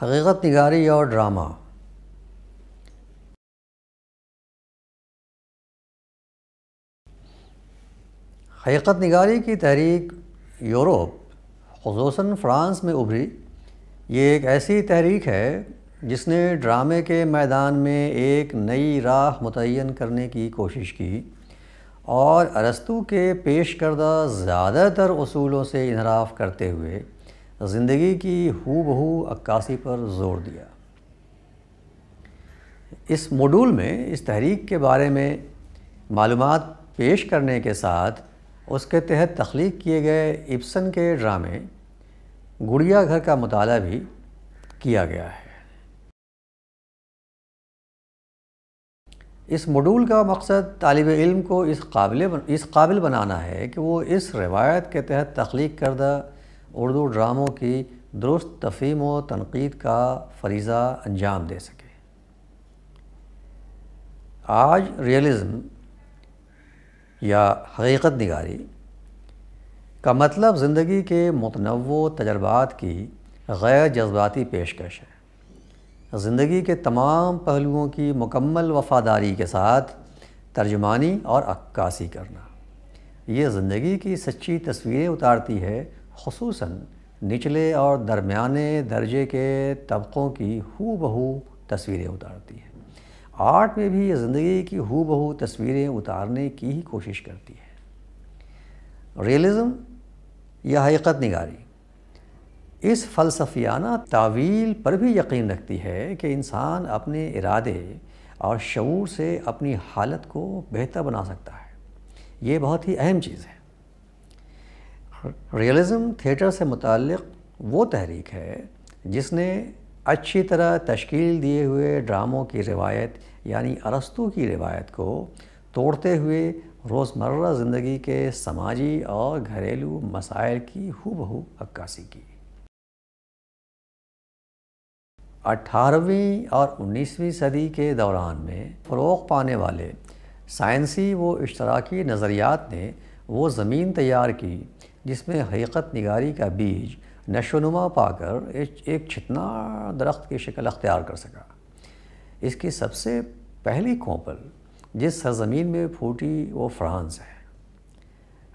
حقیقت نگاری اور ڈرامہ۔ حقیقت نگاری کی تحریک یورپ خصوصاً فرانس میں ابھری۔ یہ ایک ایسی تحریک ہے جس نے ڈرامے کے میدان میں ایک نئی راہ متعین کرنے کی کوشش کی اور ارسطو کے پیش کردہ زیادہ تر اصولوں سے انحراف کرتے ہوئے زندگی کی ہو بہو عکاسی پر زور دیا۔ اس موڈول میں اس تحریک کے بارے میں معلومات پیش کرنے کے ساتھ اس کے تحت تخلیق کیے گئے ابسن کے ڈرامے گڑیا گھر کا مطالعہ بھی کیا گیا ہے۔ اس موڈول کا مقصد طالب علم کو اس قابل بنانا ہے کہ وہ اس روایت کے تحت تخلیق کردہ اردو ڈراموں کی درست تفہیم و تنقید کا فریضہ انجام دے سکے۔ آج ریئلزم یا حقیقت نگاری کا مطلب زندگی کے متنوع تجربات کی غیر جذباتی پیشکش ہے۔ زندگی کے تمام پہلوؤں کی مکمل وفاداری کے ساتھ ترجمانی اور عکاسی کرنا۔ یہ زندگی کی سچی تصویریں اتارتی ہے، خصوصاً نچلے اور درمیانے درجے کے طبقوں کی ہو بہو تصویریں اتارتی ہے۔ آرٹ میں بھی یہ زندگی کی ہو بہو تصویریں اتارنے کی ہی کوشش کرتی ہے۔ ریئلزم یا حقیقت نگاری اس فلسفیانہ تعویل پر بھی یقین رکھتی ہے کہ انسان اپنے ارادے اور شعور سے اپنی حالت کو بہتر بنا سکتا ہے۔ یہ بہت ہی اہم چیز ہے۔ ریئلزم تھیٹر سے متعلق وہ تحریک ہے جس نے اچھی طرح تشکیل دیے ہوئے ڈراموں کی روایت یعنی ارسطو کی روایت کو توڑتے ہوئے روزمرہ زندگی کے سماجی اور گھریلو مسائل کی ہو بہو عکاسی کی۔ 18ویں اور 19ویں صدی کے دوران میں فروغ پانے والے سائنسی و اشتراکی نظریات نے وہ زمین تیار کی جس میں حقیقت نگاری کا بیج نشو و نما پا کر ایک چھتنا درخت کی شکل اختیار کر سکا۔ اس کی سب سے پہلی کھوپل جس سرزمین میں پھوٹی وہ فرانس ہے۔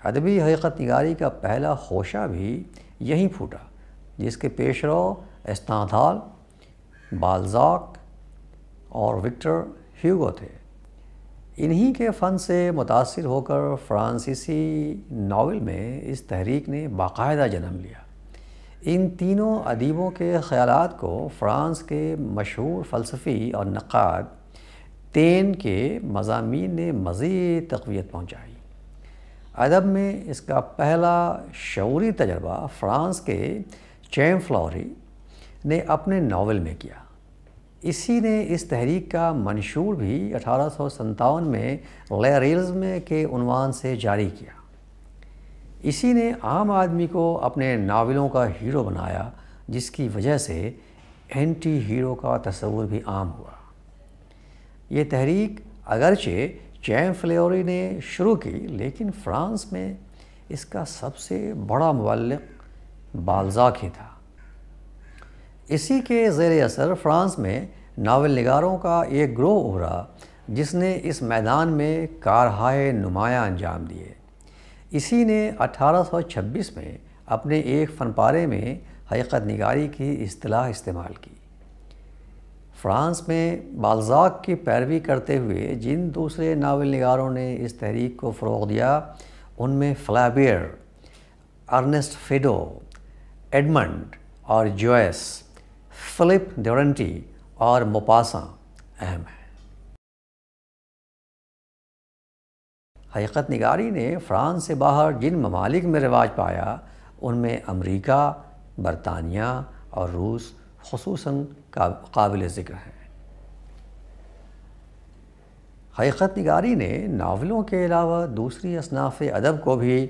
ادبی حقیقت نگاری کا پہلا خوشہ بھی یہیں پھوٹا، جس کے پیشرو استاندھال، بالزاک اور وکٹر ہیوگو تھے۔ انہی کے فن سے متاثر ہو کر فرانسیسی ناول میں اس تحریک نے باقاعدہ جنم لیا۔ ان تینوں ادیبوں کے خیالات کو فرانس کے مشہور فلسفی اور نقاد تین کے مضامین نے مزید تقویت پہنچائی۔ ادب میں اس کا پہلا شعوری تجربہ فرانس کے چیم فلاوری نے اپنے ناول میں کیا۔ اسی نے اس تحریک کا منشور بھی 1857 میں ریئلزم کے عنوان سے جاری کیا۔ اسی نے عام آدمی کو اپنے ناولوں کا ہیرو بنایا، جس کی وجہ سے اینٹی ہیرو کا تصور بھی عام ہوا۔ یہ تحریک اگرچہ چیم فلاوری نے شروع کی، لیکن فرانس میں اس کا سب سے بڑا مبلغ بالزاک ہی تھا۔ اسی کے زیر اثر فرانس میں ناول نگاروں کا ایک گروہ ابھرا جس نے اس میدان میں کارہائے نمایاں انجام دیے۔ اسی نے 1826 میں اپنے ایک فن پارے میں حقیقت نگاری کی اصطلاح استعمال کی۔ فرانس میں بالزاک کی پیروی کرتے ہوئے جن دوسرے ناول نگاروں نے اس تحریک کو فروغ دیا، ان میں فلابیر، ارنسٹ فیڈو، ایڈمنڈ اور جویس، فلپ ڈورنٹی اور موپاساں اہم ہیں۔ حقیقت نگاری نے فرانس سے باہر جن ممالک میں رواج پایا، ان میں امریکہ، برطانیہ اور روس خصوصاً قابل ذکر ہیں۔ حقیقت نگاری نے ناولوں کے علاوہ دوسری اصناف ادب کو بھی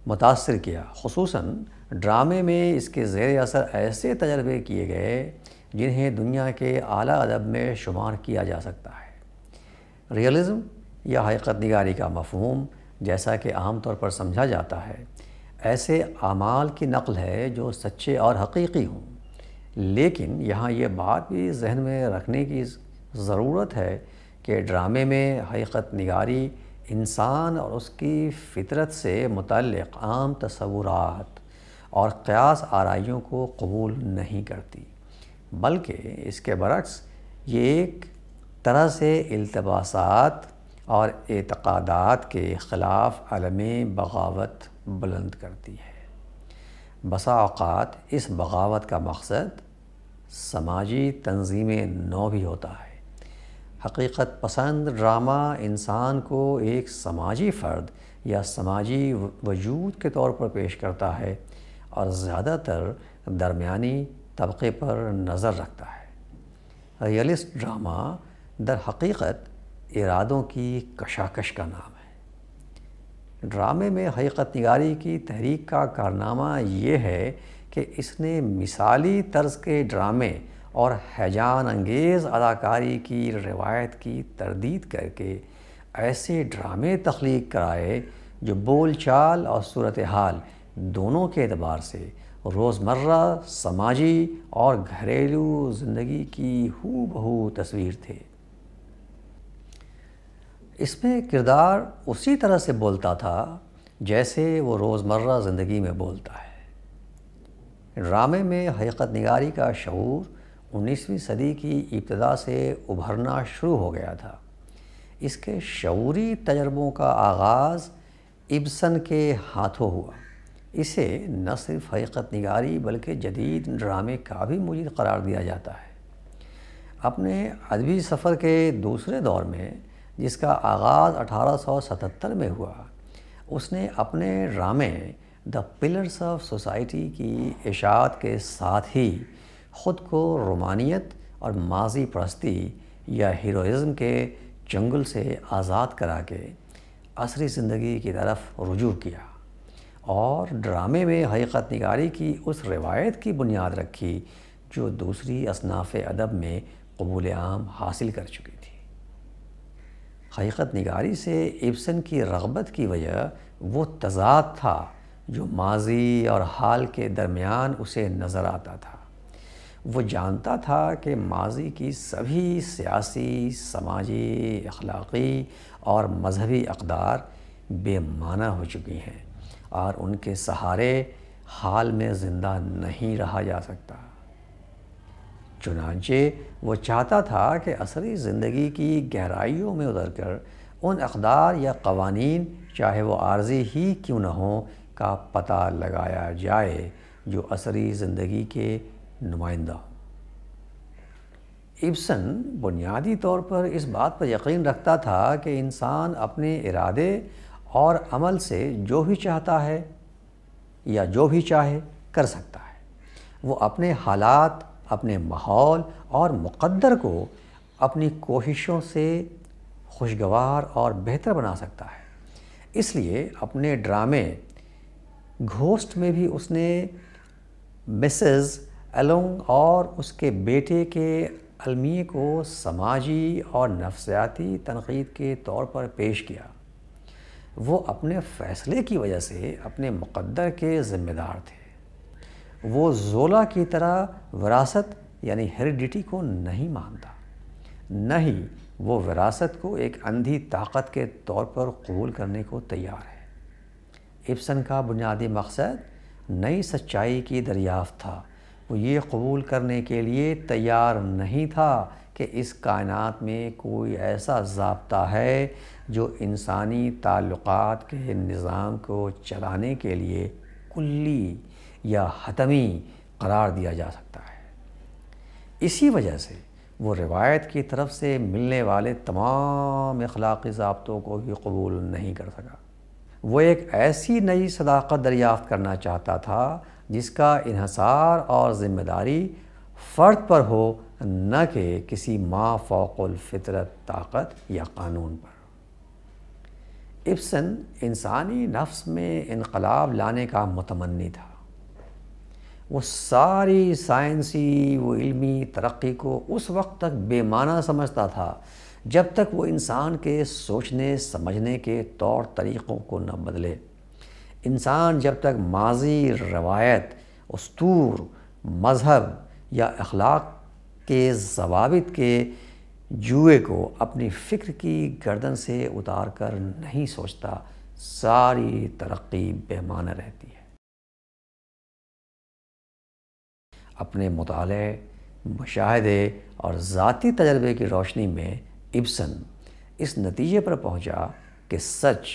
متاثر کیا، خصوصاً ڈرامے میں اس کے زیر اثر ایسے تجربے کیے گئے جنہیں دنیا کے اعلیٰ ادب میں شمار کیا جا سکتا ہے۔ ریئلزم یا حقیقت نگاری کا مفہوم، جیسا کہ عام طور پر سمجھا جاتا ہے، ایسے اعمال کی نقل ہے جو سچے اور حقیقی ہوں۔ لیکن یہاں یہ بات بھی ذہن میں رکھنے کی ضرورت ہے کہ ڈرامے میں حقیقت نگاری انسان اور اس کی فطرت سے متعلق عام تصورات اور قیاس آرائیوں کو قبول نہیں کرتی، بلکہ اس کے برعکس یہ ایک طرح سے التباسات اور اعتقادات کے خلاف علم بغاوت بلند کرتی ہے۔ بسا اوقات اس بغاوت کا مقصد سماجی تنظیم نو بھی ہوتا ہے۔ حقیقت پسند ڈرامہ انسان کو ایک سماجی فرد یا سماجی وجود کے طور پر پیش کرتا ہے اور زیادہ تر درمیانی طبقے پر نظر رکھتا ہے۔ ریئلسٹ ڈرامہ در حقیقت ارادوں کی کشاکش کا نام ہے۔ ڈرامے میں حقیقت نگاری کی تحریک کا کارنامہ یہ ہے کہ اس نے مثالی طرز کے ڈرامے اور ہیجان انگیز اداکاری کی روایت کی تردید کر کے ایسے ڈرامے تخلیق کرائے جو بول چال اور صورتحال دونوں کے اعتبار سے روزمرہ سماجی اور گھریلو زندگی کی ہو بہو تصویر تھے۔ اس میں کردار اسی طرح سے بولتا تھا جیسے وہ روزمرہ زندگی میں بولتا ہے۔ ڈرامے میں حقیقت نگاری کا شعور 19ویں صدی کی ابتدا سے ابھرنا شروع ہو گیا تھا۔ اس کے شعوری تجربوں کا آغاز ابسن کے ہاتھوں ہوا۔ اسے نہ صرف حقیقت نگاری بلکہ جدید ڈرامے کا بھی مجید قرار دیا جاتا ہے۔ اپنے ادبی سفر کے دوسرے دور میں، جس کا آغاز 1877 میں ہوا، اس نے اپنے ڈرامے دی پلرز آف سوسائٹی کی اشاعت کے ساتھ ہی خود کو رومانیت اور ماضی پرستی یا ہیروئزم کے چنگل سے آزاد کرا کے عصری زندگی کی طرف رجوع کیا اور ڈرامے میں حقیقت نگاری کی اس روایت کی بنیاد رکھی جو دوسری اصناف ادب میں قبول عام حاصل کر چکی تھی۔ حقیقت نگاری سے ابسن کی رغبت کی وجہ وہ تضاد تھا جو ماضی اور حال کے درمیان اسے نظر آتا تھا۔ وہ جانتا تھا کہ ماضی کی سبھی سیاسی، سماجی، اخلاقی اور مذہبی اقدار بے معنی ہو چکی ہیں اور ان کے سہارے حال میں زندہ نہیں رہا جا سکتا۔ چنانچہ وہ چاہتا تھا کہ عصری زندگی کی گہرائیوں میں اتر کر ان اقدار یا قوانین، چاہے وہ عارضی ہی کیوں نہ ہوں، کا پتہ لگایا جائے جو عصری زندگی کے نمائندہ ہوں۔ ابسن بنیادی طور پر اس بات پر یقین رکھتا تھا کہ انسان اپنے ارادے اور عمل سے جو بھی چاہتا ہے یا جو بھی چاہے کر سکتا ہے۔ وہ اپنے حالات، اپنے ماحول اور مقدر کو اپنی کوششوں سے خوشگوار اور بہتر بنا سکتا ہے۔ اس لیے اپنے ڈرامے گھوسٹ میں بھی اس نے مسز ایلونگ اور اس کے بیٹے کے المیے کو سماجی اور نفسیاتی تنقید کے طور پر پیش کیا۔ وہ اپنے فیصلے کی وجہ سے اپنے مقدر کے ذمہ دار تھے۔ وہ زولا کی طرح وراثت یعنی ہیریڈیٹی کو نہیں مانتا، نہ ہی وہ وراثت کو ایک اندھی طاقت کے طور پر قبول کرنے کو تیار ہے۔ ابسن کا بنیادی مقصد نئی سچائی کی دریافت تھا۔ وہ یہ قبول کرنے کے لیے تیار نہیں تھا کہ اس کائنات میں کوئی ایسا ضابطہ ہے جو انسانی تعلقات کے نظام کو چلانے کے لیے کلی یا حتمی قرار دیا جا سکتا ہے۔ اسی وجہ سے وہ روایت کی طرف سے ملنے والے تمام اخلاقی ضابطوں کو بھی قبول نہیں کر سکا۔ وہ ایک ایسی نئی صداقت دریافت کرنا چاہتا تھا جس کا انحصار اور ذمہ داری فرد پر ہو، نہ کہ کسی ما فوق الفطرت طاقت یا قانون پر۔ ابسن انسانی نفس میں انقلاب لانے کا متمنی تھا۔ وہ ساری سائنسی و علمی ترقی کو اس وقت تک بے معنی سمجھتا تھا جب تک وہ انسان کے سوچنے سمجھنے کے طور طریقوں کو نہ بدلے۔ انسان جب تک ماضی، روایت، اسطور، مذہب یا اخلاق کے ضوابط کے جوئے کو اپنی فکر کی گردن سے اتار کر نہیں سوچتا، ساری ترقی بے معنی رہتی ہے۔ اپنے مطالعے، مشاہدے اور ذاتی تجربے کی روشنی میں ابسن اس نتیجے پر پہنچا کہ سچ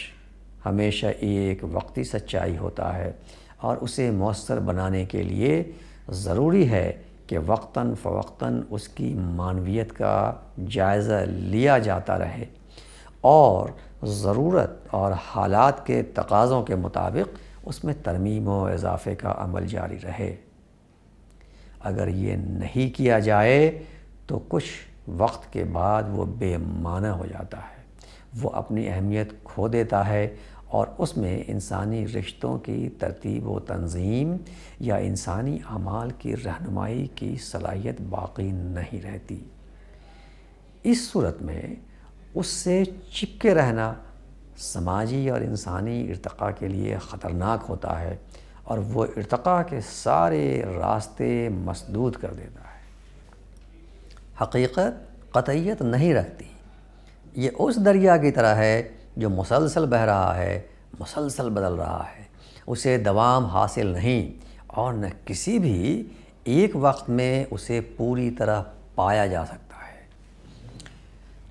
ہمیشہ ایک وقتی سچائی ہوتا ہے اور اسے مؤثر بنانے کے لیے ضروری ہے کہ وقتاً فوقتاً اس کی معنویت کا جائزہ لیا جاتا رہے اور ضرورت اور حالات کے تقاضوں کے مطابق اس میں ترمیم و اضافے کا عمل جاری رہے۔ اگر یہ نہیں کیا جائے تو کچھ وقت کے بعد وہ بے معنی ہو جاتا ہے، وہ اپنی اہمیت کھو دیتا ہے اور اس میں انسانی رشتوں کی ترتیب و تنظیم یا انسانی اعمال کی رہنمائی کی صلاحیت باقی نہیں رہتی۔ اس صورت میں اس سے چپکے رہنا سماجی اور انسانی ارتقاء کے لیے خطرناک ہوتا ہے اور وہ ارتقاء کے سارے راستے مسدود کر دیتا ہے۔ حقیقت قطعیت نہیں رکھتی۔ یہ اس دریا کی طرح ہے جو مسلسل بہہ رہا ہے، مسلسل بدل رہا ہے، اسے دوام حاصل نہیں اور نہ کسی بھی ایک وقت میں اسے پوری طرح پایا جا سکتا ہے۔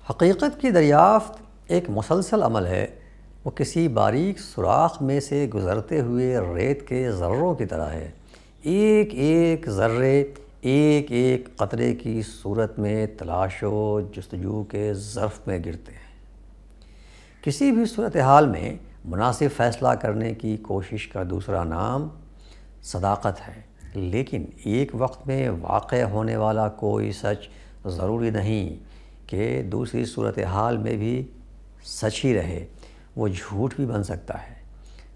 حقیقت کی دریافت ایک مسلسل عمل ہے، وہ کسی باریک سوراخ میں سے گزرتے ہوئے ریت کے ذروں کی طرح ہے۔ ایک ایک ذرے ایک ایک قطرے کی صورت میں تلاش و جستجو کے ظرف میں گرتے ہیں۔ کسی بھی صورتحال میں مناسب فیصلہ کرنے کی کوشش کا دوسرا نام صداقت ہے، لیکن ایک وقت میں واقع ہونے والا کوئی سچ ضروری نہیں کہ دوسری صورتحال میں بھی سچ ہی رہے، وہ جھوٹ بھی بن سکتا ہے۔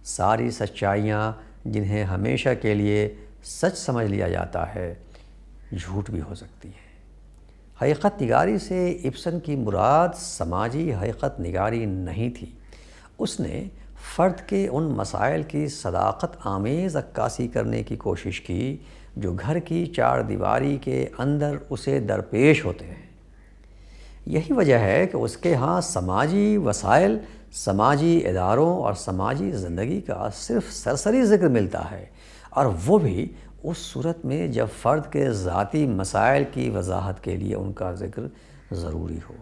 ساری سچائیاں جنہیں ہمیشہ کے لیے سچ سمجھ لیا جاتا ہے، جھوٹ بھی ہو سکتی ہیں۔ حقیقت نگاری سے ابسن کی مراد سماجی حقیقت نگاری نہیں تھی۔ اس نے فرد کے ان مسائل کی صداقت آمیز عکاسی کرنے کی کوشش کی جو گھر کی چار دیواری کے اندر اسے درپیش ہوتے ہیں۔ یہی وجہ ہے کہ اس کے ہاں سماجی وسائل، سماجی اداروں اور سماجی زندگی کا صرف سرسری ذکر ملتا ہے، اور وہ بھی اس صورت میں جب فرد کے ذاتی مسائل کی وضاحت کے لیے ان کا ذکر ضروری ہو،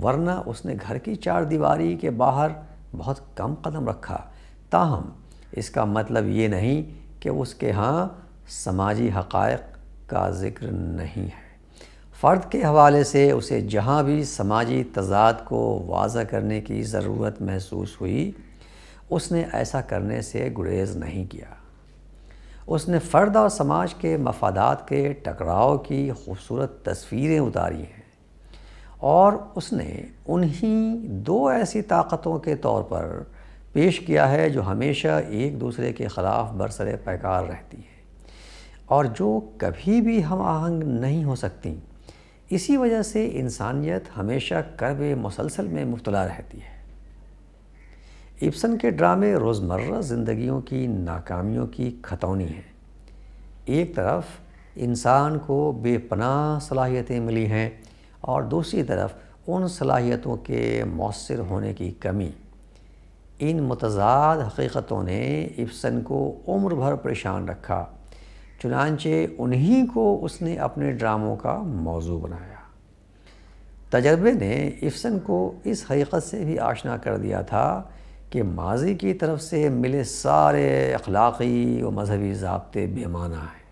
ورنہ اس نے گھر کی چار دیواری کے باہر بہت کم قدم رکھا۔ تاہم اس کا مطلب یہ نہیں کہ اس کے ہاں سماجی حقائق کا ذکر نہیں ہے۔ فرد کے حوالے سے اسے جہاں بھی سماجی تضاد کو واضح کرنے کی ضرورت محسوس ہوئی، اس نے ایسا کرنے سے گریز نہیں کیا۔ اس نے فرد اور سماج کے مفادات کے ٹکراؤ کی خوبصورت تصویریں اتاری ہیں، اور اس نے انہی دو ایسی طاقتوں کے طور پر پیش کیا ہے جو ہمیشہ ایک دوسرے کے خلاف برسر پیکار رہتی ہیں اور جو کبھی بھی ہم آہنگ نہیں ہو سکتیں۔ اسی وجہ سے انسانیت ہمیشہ کرب مسلسل میں مبتلا رہتی ہے۔ ابسن کے ڈرامے روزمرہ زندگیوں کی ناکامیوں کی کھتونی ہیں۔ ایک طرف انسان کو بے پناہ صلاحیتیں ملی ہیں اور دوسری طرف ان صلاحیتوں کے مؤثر ہونے کی کمی۔ ان متضاد حقیقتوں نے ابسن کو عمر بھر پریشان رکھا، چنانچہ انہی کو اس نے اپنے ڈراموں کا موضوع بنایا۔ تجربے نے ابسن کو اس حقیقت سے بھی آشنا کر دیا تھا کہ ماضی کی طرف سے ملے سارے اخلاقی و مذہبی ضابطے بے معنی ہیں۔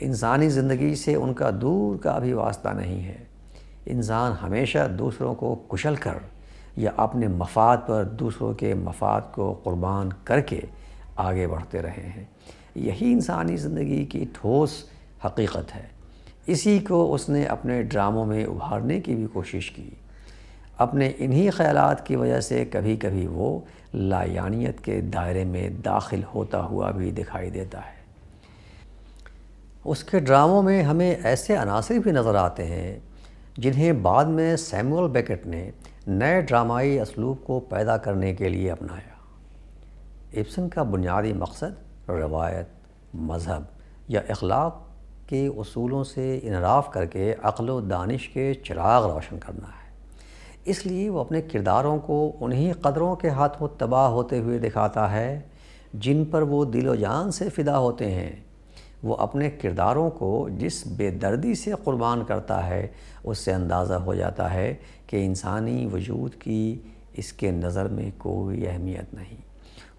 انسانی زندگی سے ان کا دور کا بھی واسطہ نہیں ہے۔ انسان ہمیشہ دوسروں کو کچل کر یا اپنے مفاد پر دوسروں کے مفاد کو قربان کر کے آگے بڑھتے رہے ہیں۔ یہی انسانی زندگی کی ٹھوس حقیقت ہے۔ اسی کو اس نے اپنے ڈراموں میں ابھارنے کی بھی کوشش کی۔ اپنے انہی خیالات کی وجہ سے کبھی کبھی وہ لایعنیت کے دائرے میں داخل ہوتا ہوا بھی دکھائی دیتا ہے۔ اس کے ڈراموں میں ہمیں ایسے عناصر بھی نظر آتے ہیں جنہیں بعد میں سیموئل بیکٹ نے نئے ڈرامائی اسلوب کو پیدا کرنے کے لیے اپنایا۔ ابسن کا بنیادی مقصد روایت، مذہب یا اخلاق کے اصولوں سے انحراف کر کے عقل و دانش کے چراغ روشن کرنا ہے۔ اس لیے وہ اپنے کرداروں کو انہی قدروں کے ہاتھوں تباہ ہوتے ہوئے دکھاتا ہے جن پر وہ دل و جان سے فدا ہوتے ہیں۔ وہ اپنے کرداروں کو جس بے دردی سے قربان کرتا ہے اس سے اندازہ ہو جاتا ہے کہ انسانی وجود کی اس کے نظر میں کوئی اہمیت نہیں۔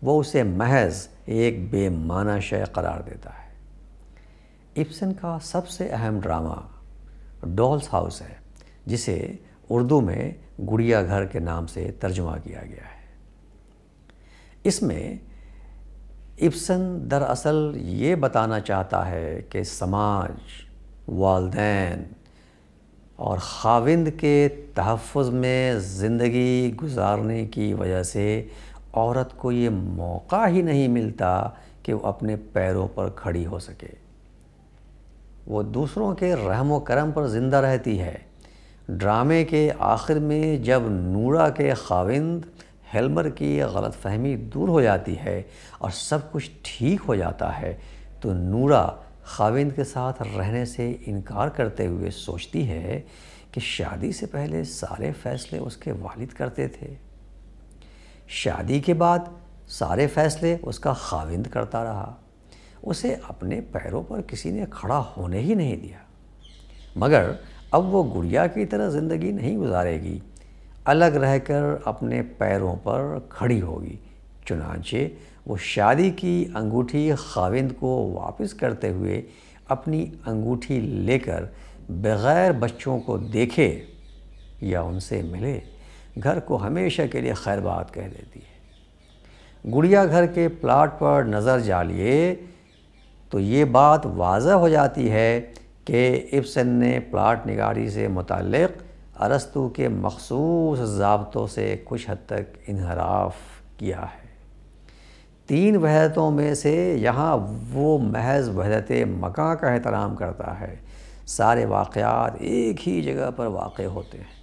وہ اسے محض ایک بے معنی شے قرار دیتا ہے۔ ابسن کا سب سے اہم ڈرامہ ڈولز ہاؤس ہے، جسے اردو میں گڑیا گھر کے نام سے ترجمہ کیا گیا ہے۔ اس میں ابسن دراصل یہ بتانا چاہتا ہے کہ سماج، والدین اور خاوند کے تحفظ میں زندگی گزارنے کی وجہ سے عورت کو یہ موقع ہی نہیں ملتا کہ وہ اپنے پیروں پر کھڑی ہو سکے۔ وہ دوسروں کے رحم و کرم پر زندہ رہتی ہے۔ ڈرامے کے آخر میں جب نورا کے خاوند ہیلمر کی غلط فہمی دور ہو جاتی ہے اور سب کچھ ٹھیک ہو جاتا ہے تو نورا خاوند کے ساتھ رہنے سے انکار کرتے ہوئے سوچتی ہے کہ شادی سے پہلے سارے فیصلے اس کے والد کرتے تھے، شادی کے بعد سارے فیصلے اس کا خاوند کرتا رہا، اسے اپنے پیروں پر کسی نے کھڑا ہونے ہی نہیں دیا۔ مگر اب وہ گڑیا کی طرح زندگی نہیں گزارے گی، الگ رہ کر اپنے پیروں پر کھڑی ہوگی۔ چنانچہ وہ شادی کی انگوٹھی خاوند کو واپس کرتے ہوئے اپنی انگوٹھی لے کر بغیر بچوں کو دیکھے یا ان سے ملے گھر کو ہمیشہ کے لیے خیر بات کہہ دیتی ہے۔ گڑیا گھر کے پلاٹ پر نظر ڈالیے تو یہ بات واضح ہو جاتی ہے کہ ابسن نے پلاٹ نگاری سے متعلق ارسطو کے مخصوص ضابطوں سے کچھ حد تک انحراف کیا ہے۔ 3 وحدتوں میں سے یہاں وہ محض وحدت مکان کا احترام کرتا ہے۔ سارے واقعات ایک ہی جگہ پر واقع ہوتے ہیں۔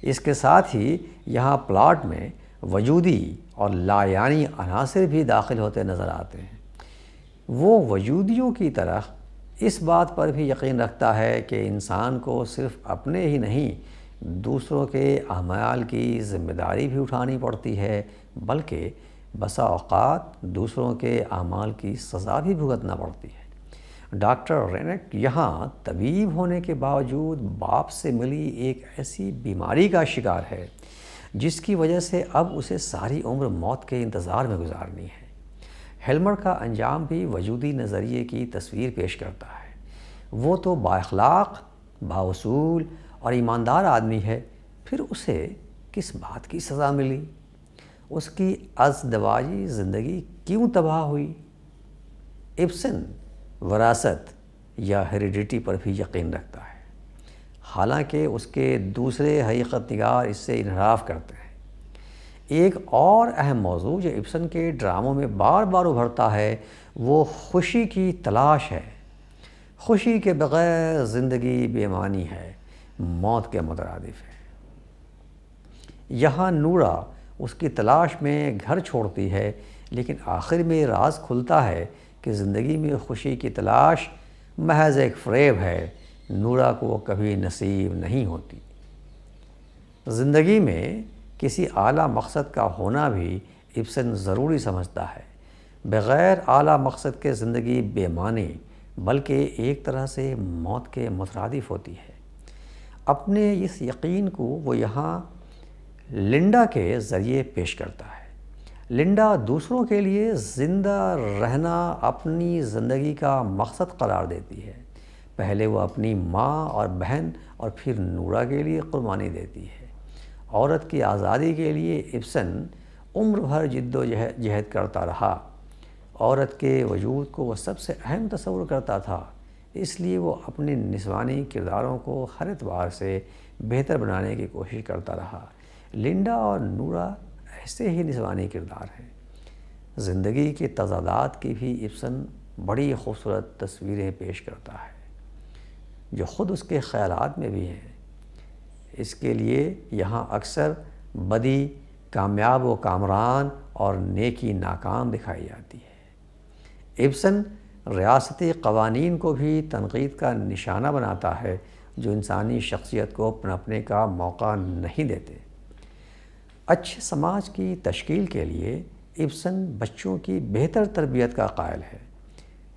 اس کے ساتھ ہی یہاں پلاٹ میں وجودی اور لایعنی عناصر بھی داخل ہوتے نظر آتے ہیں۔ وہ وجودیوں کی طرح اس بات پر بھی یقین رکھتا ہے کہ انسان کو صرف اپنے ہی نہیں دوسروں کے اعمال کی ذمہ داری بھی اٹھانی پڑتی ہے، بلکہ بسا اوقات دوسروں کے اعمال کی سزا بھی بھگتنا پڑتی ہے۔ ڈاکٹر رینک یہاں طبیب ہونے کے باوجود باپ سے ملی ایک ایسی بیماری کا شکار ہے جس کی وجہ سے اب اسے ساری عمر موت کے انتظار میں گزارنی ہے۔ ہیلمر کا انجام بھی وجودی نظریے کی تصویر پیش کرتا ہے۔ وہ تو بااخلاق، بااصول اور ایماندار آدمی ہے، پھر اسے کس بات کی سزا ملی؟ اس کی ازدواجی زندگی کیوں تباہ ہوئی؟ ابسن وراثت یا ہیریڈیٹی پر بھی یقین رکھتا ہے، حالانکہ اس کے دوسرے حقیقت نگار اس سے انحراف کرتے ہیں۔ ایک اور اہم موضوع جو ابسن کے ڈراموں میں بار بار ابھرتا ہے وہ خوشی کی تلاش ہے۔ خوشی کے بغیر زندگی بے معنی ہے، موت کے مترادف ہے۔ یہاں نورا اس کی تلاش میں گھر چھوڑتی ہے، لیکن آخر میں راز کھلتا ہے کہ زندگی میں خوشی کی تلاش محض ایک فریب ہے، نورا کو وہ کبھی نصیب نہیں ہوتی۔ زندگی میں کسی اعلیٰ مقصد کا ہونا بھی ابسن ضروری سمجھتا ہے۔ بغیر اعلیٰ مقصد کے زندگی بے معنی بلکہ ایک طرح سے موت کے مترادف ہوتی ہے۔ اپنے اس یقین کو وہ یہاں لنڈا کے ذریعے پیش کرتا ہے۔ لنڈا دوسروں کے لیے زندہ رہنا اپنی زندگی کا مقصد قرار دیتی ہے۔ پہلے وہ اپنی ماں اور بہن اور پھر نورا کے لیے قربانی دیتی ہے۔ عورت کی آزادی کے لیے ابسن عمر بھر جد و جہد کرتا رہا۔ عورت کے وجود کو وہ سب سے اہم تصور کرتا تھا، اس لیے وہ اپنے نسوانی کرداروں کو ہر اعتبار سے بہتر بنانے کی کوشش کرتا رہا۔ لنڈا اور نورا ایسے ہی نسوانی کردار ہیں۔ زندگی کی تضادات کی بھی ابسن بڑی خوبصورت تصویریں پیش کرتا ہے جو خود اس کے خیالات میں بھی ہیں۔ اس کے لیے یہاں اکثر بدی کامیاب و کامران اور نیکی ناکام دکھائی جاتی ہے۔ ابسن ریاستی قوانین کو بھی تنقید کا نشانہ بناتا ہے جو انسانی شخصیت کو پنپنے کا موقع نہیں دیتے۔ اچھے سماج کی تشکیل کے لیے ابسن بچوں کی بہتر تربیت کا قائل ہے۔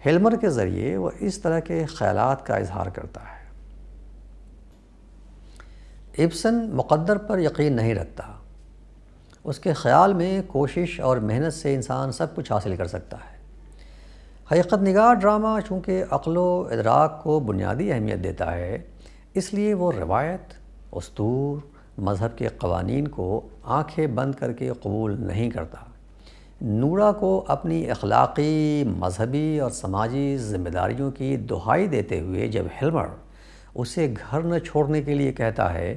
ہیلمر کے ذریعے وہ اس طرح کے خیالات کا اظہار کرتا ہے۔ ابسن مقدر پر یقین نہیں رکھتا۔ اس کے خیال میں کوشش اور محنت سے انسان سب کچھ حاصل کر سکتا ہے۔ حقیقت نگار ڈرامہ چونکہ عقل و ادراک کو بنیادی اہمیت دیتا ہے، اس لیے وہ روایت، اسطور، مذہب کے قوانین کو آنکھیں بند کر کے قبول نہیں کرتا۔ نورا کو اپنی اخلاقی، مذہبی اور سماجی ذمہ داریوں کی دہائی دیتے ہوئے جب ہیلمر اسے گھر نہ چھوڑنے کے لیے کہتا ہے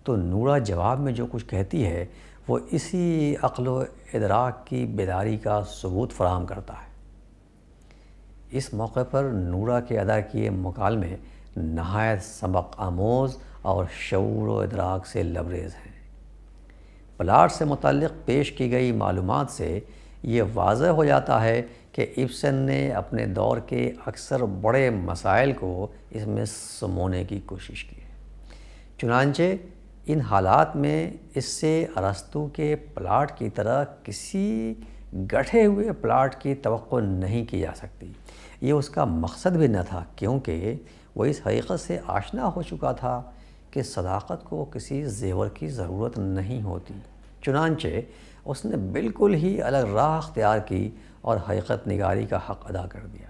تو نورا جواب میں جو کچھ کہتی ہے وہ اسی عقل و ادراک کی بیداری کا ثبوت فراہم کرتا ہے۔ اس موقع پر نورا کے ادا کیے مکالمے نہایت سبق آموز اور شعور و ادراک سے لبریز ہیں۔ پلاٹ سے متعلق پیش کی گئی معلومات سے یہ واضح ہو جاتا ہے کہ ابسن نے اپنے دور کے اکثر بڑے مسائل کو اس میں سمونے کی کوشش کی ہے۔ چنانچہ ان حالات میں اس سے ارسطو کے پلاٹ کی طرح کسی گٹھے ہوئے پلاٹ کی توقع نہیں کی جا سکتی۔ یہ اس کا مقصد بھی نہ تھا، کیونکہ وہ اس حقیقت سے آشنا ہو چکا تھا کہ صداقت کو کسی زیور کی ضرورت نہیں ہوتی۔ چنانچہ اس نے بالکل ہی الگ راہ اختیار کی اور حقیقت نگاری کا حق ادا کر دیا۔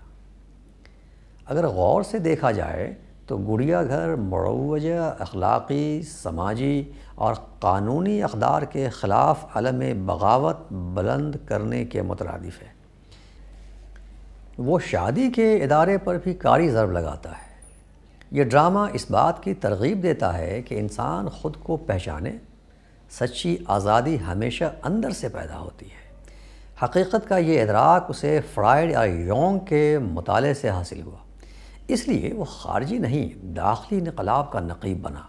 اگر غور سے دیکھا جائے تو گڑیا گھر مروجہ اخلاقی، سماجی اور قانونی اقدار کے خلاف علم بغاوت بلند کرنے کے مترادف ہے۔ وہ شادی کے ادارے پر بھی کاری ضرب لگاتا ہے۔ یہ ڈرامہ اس بات کی ترغیب دیتا ہے کہ انسان خود کو پہچانے۔ سچی آزادی ہمیشہ اندر سے پیدا ہوتی ہے۔ حقیقت کا یہ ادراک اسے فرائیڈ یا یونگ کے مطالعے سے حاصل ہوا، اس لیے وہ خارجی نہیں، داخلی انقلاب کا نقیب بنا۔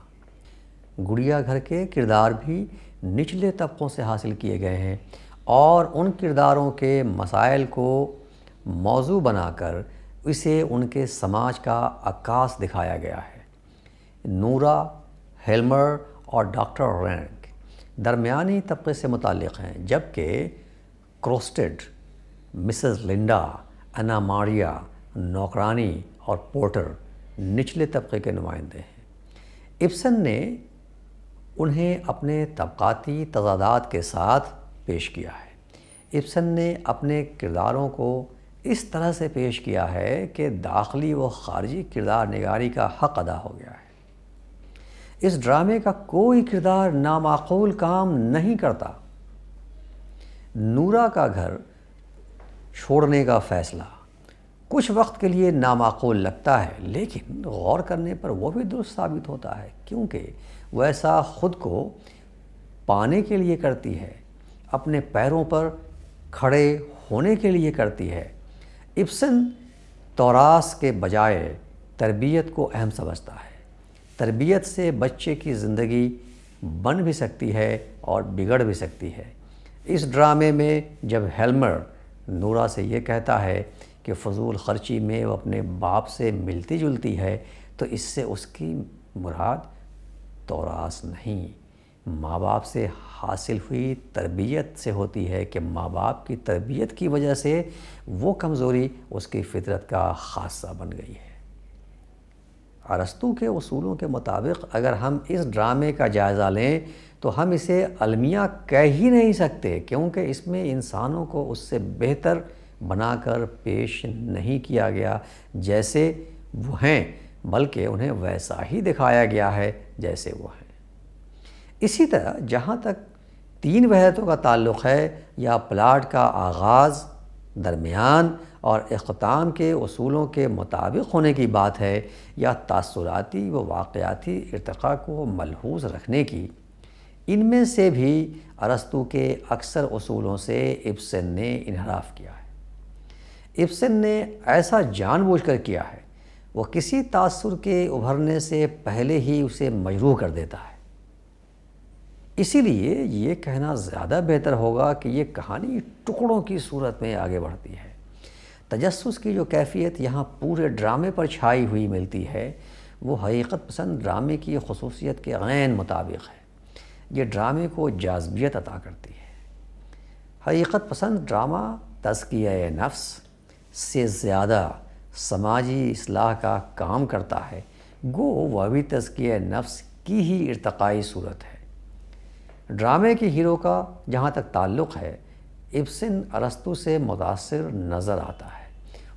گڑیا گھر کے کردار بھی نچلے طبقوں سے حاصل کیے گئے ہیں اور ان کرداروں کے مسائل کو موضوع بنا کر اسے ان کے سماج کا عکاس دکھایا گیا ہے۔ نورا، ہیلمر اور ڈاکٹر رینک درمیانی طبقے سے متعلق ہیں، جبکہ کروسٹڈ، مسز لنڈا، انا ماریا، نوکرانی اور پورٹر نچلے طبقے کے نمائندے ہیں۔ ابسن نے انہیں اپنے طبقاتی تضادات کے ساتھ پیش کیا ہے۔ ابسن نے اپنے کرداروں کو اس طرح سے پیش کیا ہے کہ داخلی و خارجی کردار نگاری کا حق ادا ہو گیا ہے۔ اس ڈرامے کا کوئی کردار نامعقول کام نہیں کرتا۔ نورا کا گھر چھوڑنے کا فیصلہ کچھ وقت کے لیے نامعقول لگتا ہے، لیکن غور کرنے پر وہ بھی درست ثابت ہوتا ہے، کیونکہ وہ ایسا خود کو پانے کے لیے کرتی ہے، اپنے پیروں پر کھڑے ہونے کے لیے کرتی ہے۔ ابسن توراث کے بجائے تربیت کو اہم سمجھتا ہے۔ تربیت سے بچے کی زندگی بن بھی سکتی ہے اور بگڑ بھی سکتی ہے۔ اس ڈرامے میں جب ہیلمر نورا سے یہ کہتا ہے کہ فضول خرچی میں وہ اپنے باپ سے ملتی جلتی ہے، تو اس سے اس کی مراد توراث نہیں، ماں باپ سے حاصل ہوئی تربیت سے ہوتی ہے کہ ماں باپ کی تربیت کی وجہ سے وہ کمزوری اس کی فطرت کا خاصہ بن گئی ہے۔ ارسطو کے اصولوں کے مطابق اگر ہم اس ڈرامے کا جائزہ لیں تو ہم اسے المیہ کہہ ہی نہیں سکتے، کیونکہ اس میں انسانوں کو اس سے بہتر بنا کر پیش نہیں کیا گیا جیسے وہ ہیں، بلکہ انہیں ویسا ہی دکھایا گیا ہے جیسے وہ ہیں۔ اسی طرح جہاں تک تین وحدتوں کا تعلق ہے، یا پلاٹ کا آغاز، درمیان اور اختتام کے اصولوں کے مطابق ہونے کی بات ہے، یا تاثراتی و واقعاتی ارتقاء کو ملحوظ رکھنے کی، ان میں سے بھی ارسطو کے اکثر اصولوں سے ابسن نے انحراف کیا ہے۔ ابسن نے ایسا جان بوجھ کر کیا ہے، وہ کسی تاثر کے ابھرنے سے پہلے ہی اسے مجروح کر دیتا ہے۔ اسی لیے یہ کہنا زیادہ بہتر ہوگا کہ یہ کہانی ٹکڑوں کی صورت میں آگے بڑھتی ہے، تجسس کی جو کیفیت یہاں پورے ڈرامے پر چھائی ہوئی ملتی ہے وہ حقیقت پسند ڈرامے کی خصوصیت کے عین مطابق ہے۔ یہ ڈرامے کو جاذبیت عطا کرتی ہے۔ حقیقت پسند ڈرامہ تزکیہ نفس سے زیادہ سماجی اصلاح کا کام کرتا ہے، گو وہ بھی تزکیہ نفس کی ہی ارتقائی صورت ہے۔ ڈرامے کے ہیرو کا جہاں تک تعلق ہے، ابسن ارسطو سے متاثر نظر آتا ہے۔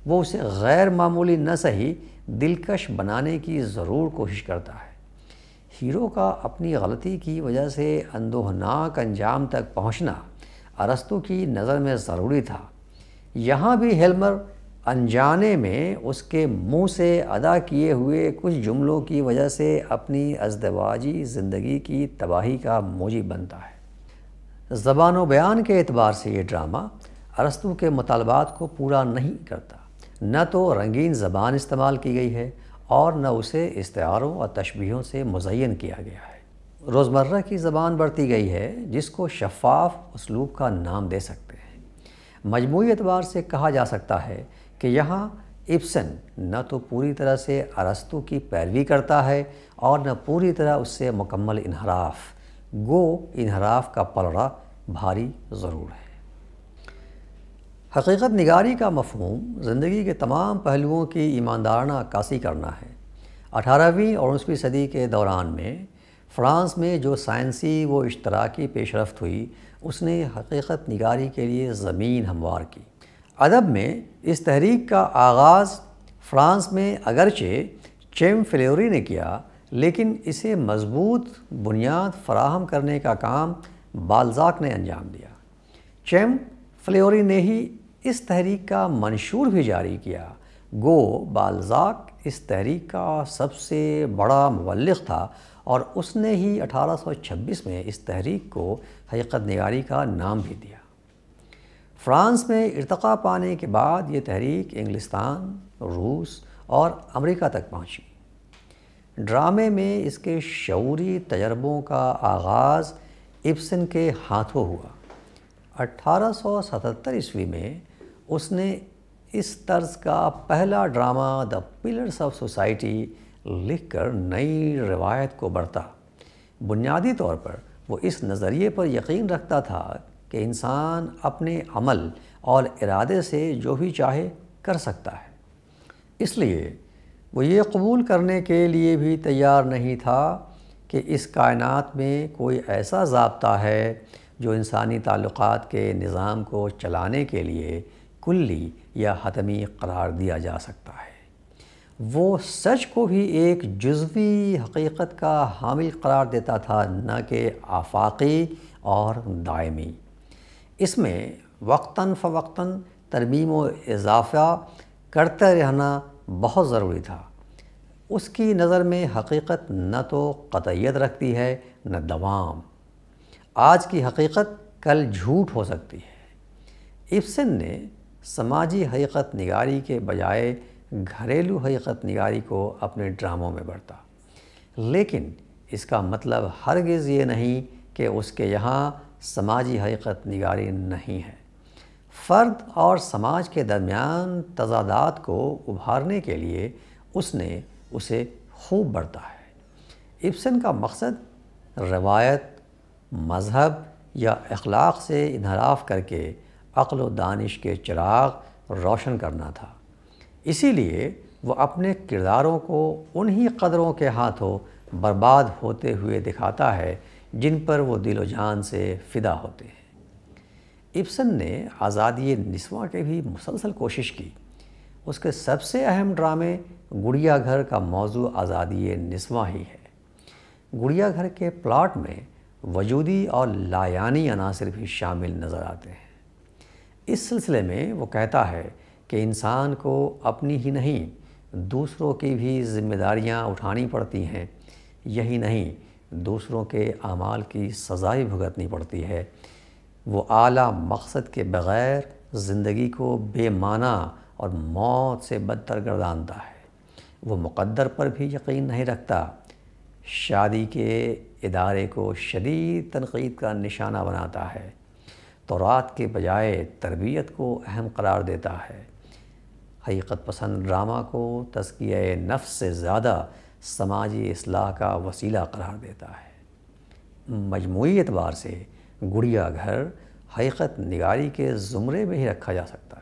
وہ اسے غیر معمولی نہ صحیح دلکش بنانے کی ضرور کوشش کرتا ہے۔ ہیرو کا اپنی غلطی کی وجہ سے اندوہناک انجام تک پہنچنا ارسطو کی نظر میں ضروری تھا۔ یہاں بھی ہیلمر انجانے میں اس کے منہ سے ادا کیے ہوئے کچھ جملوں کی وجہ سے اپنی ازدواجی زندگی کی تباہی کا موجب بنتا ہے۔ زبان و بیان کے اعتبار سے یہ ڈرامہ ارسطو کے مطالبات کو پورا نہیں کرتا۔ نہ تو رنگین زبان استعمال کی گئی ہے اور نہ اسے استعاروں اور تشبیہوں سے مزین کیا گیا ہے۔ روزمرہ کی زبان برتی گئی ہے جس کو شفاف اسلوب کا نام دے سکتے ہیں۔ مجموعی اعتبار سے کہا جا سکتا ہے کہ یہاں ابسن نہ تو پوری طرح سے ارسطو کی پیروی کرتا ہے اور نہ پوری طرح اس سے مکمل انحراف، گو انحراف کا پلڑا بھاری ضرور ہے۔ حقیقت نگاری کا مفہوم زندگی کے تمام پہلوؤں کی ایماندارانہ عکاسی کرنا ہے۔ 18ویں اور 19ویں صدی کے دوران میں فرانس میں جو سائنسی و اشتراکی پیش رفت ہوئی، اس نے حقیقت نگاری کے لیے زمین ہموار کی۔ ادب میں اس تحریک کا آغاز فرانس میں اگرچہ چیم فلیوری نے کیا، لیکن اسے مضبوط بنیاد فراہم کرنے کا کام بالزاک نے انجام دیا۔ چیم فلیوری نے ہی اس تحریک کا منشور بھی جاری کیا، گو بالزاک اس تحریک کا سب سے بڑا مبلغ تھا اور اس نے ہی 1826 میں اس تحریک کو حقیقت نگاری کا نام بھی دیا۔ فرانس میں ارتقاء پانے کے بعد یہ تحریک انگلستان، روس اور امریکہ تک پہنچی۔ ڈرامے میں اس کے شعوری تجربوں کا آغاز ابسن کے ہاتھوں ہوا۔ 1877 عیسوی میں اس نے اس طرز کا پہلا drama the pillars of society لکھ کر نئی روایت کو برتا۔ بنیادی طور پر وہ اس نظریے پر یقین رکھتا تھا کہ انسان اپنے عمل اور ارادے سے جو بھی چاہے کر سکتا ہے۔ اس لیے وہ یہ قبول کرنے کے لیے بھی تیار نہیں تھا کہ اس کائنات میں کوئی ایسا ضابطہ ہے جو انسانی تعلقات کے نظام کو چلانے کے لیے کلی یا حتمی قرار دیا جا سکتا ہے۔ وہ سچ کو بھی ایک جزوی حقیقت کا حامل قرار دیتا تھا، نہ کہ آفاقی اور دائمی۔ اس میں وقتاً فوقتاً ترمیم و اضافہ کرتے رہنا بہت ضروری تھا۔ اس کی نظر میں حقیقت نہ تو قطعیت رکھتی ہے نہ دوام۔ آج کی حقیقت کل جھوٹ ہو سکتی ہے۔ ابسن نے سماجی حقیقت نگاری کے بجائے گھریلو حقیقت نگاری کو اپنے ڈراموں میں برتا، لیکن اس کا مطلب ہرگز یہ نہیں کہ اس کے یہاں سماجی حقیقت نگاری نہیں ہے۔ فرد اور سماج کے درمیان تضادات کو ابھارنے کے لیے اس نے اسے خوب برتا ہے۔ ابسن کا مقصد روایت، مذہب یا اخلاق سے انحراف کر کے عقل و دانش کے چراغ روشن کرنا تھا۔ اسی لیے وہ اپنے کرداروں کو انہی قدروں کے ہاتھوں برباد ہوتے ہوئے دکھاتا ہے جن پر وہ دل و جان سے فدا ہوتے ہیں۔ ابسن نے آزادی نسواں کی بھی مسلسل کوشش کی۔ اس کے سب سے اہم ڈرامے گڑیا گھر کا موضوع آزادی نسواں ہی ہے۔ گڑیا گھر کے پلاٹ میں وجودی اور لایانی عناصر بھی شامل نظر آتے ہیں۔ اس سلسلے میں وہ کہتا ہے کہ انسان کو اپنی ہی نہیں دوسروں کی بھی ذمہ داریاں اٹھانی پڑتی ہیں۔ یہی نہیں، دوسروں کے اعمال کی سزا بھی بھگتنی پڑتی ہے۔ وہ اعلیٰ مقصد کے بغیر زندگی کو بے معنی اور موت سے بدتر گردانتا ہے۔ وہ مقدر پر بھی یقین نہیں رکھتا، شادی کے ادارے کو شدید تنقید کا نشانہ بناتا ہے، تورات کے بجائے تربیت کو اہم قرار دیتا ہے، حقیقت پسند ڈرامہ کو تزکیہ نفس سے زیادہ سماجی اصلاح کا وسیلہ قرار دیتا ہے۔ مجموعی اعتبار سے گڑیا گھر حقیقت نگاری کے زمرے میں ہی رکھا جا سکتا ہے۔